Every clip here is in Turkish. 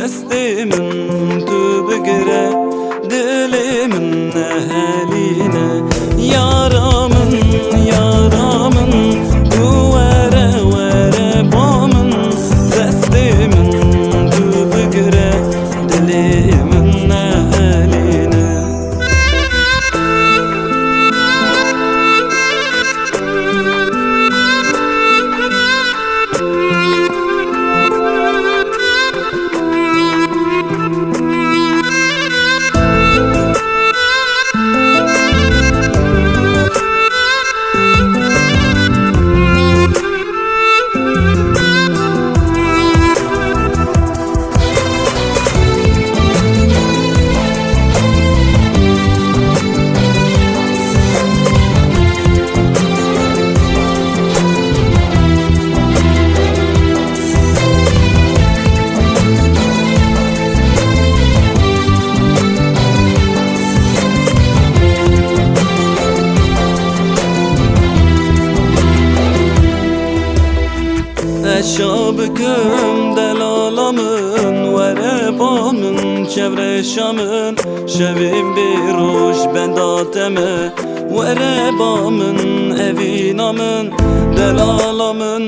desti min tu bigire dilimin eheline. Yaramın yaramın tu vere vere bamın desti min tu bigire dilimin eheline. Şabıkım delalamın verebamın çevre şamın şevim bir ruş ben dateme verebamın evinamın delalamın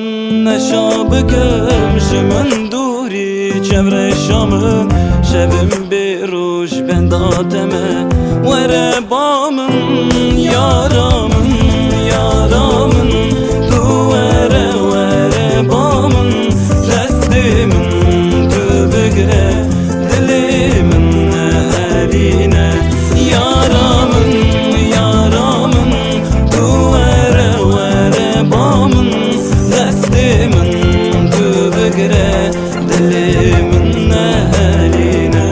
ne şabıkım şımın duri çevre şamın şevim bir ruş ben dateme verebamın yaramın yaramın tu vere vere bamın destimin tu bigire dilimin eline. Yaramın yaramın tu vere vere bamın destimin tu bigire dilimin eline.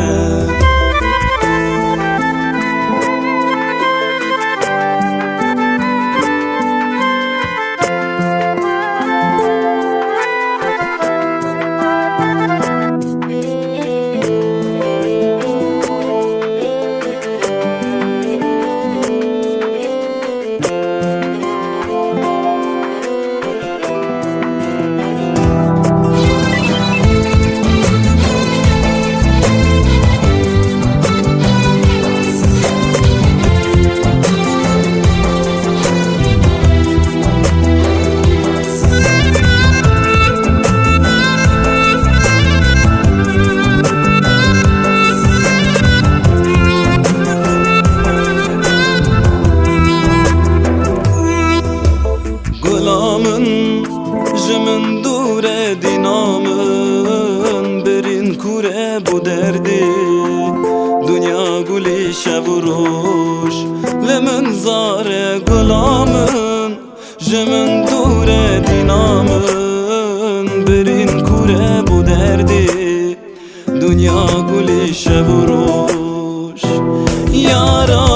Jimin dure dinamın birin kure bu derdi dünya guli şevuruş lemin zare gulamın. Jimin dure dinamın birin kure bu derdi dünya guli şevuruş. Yara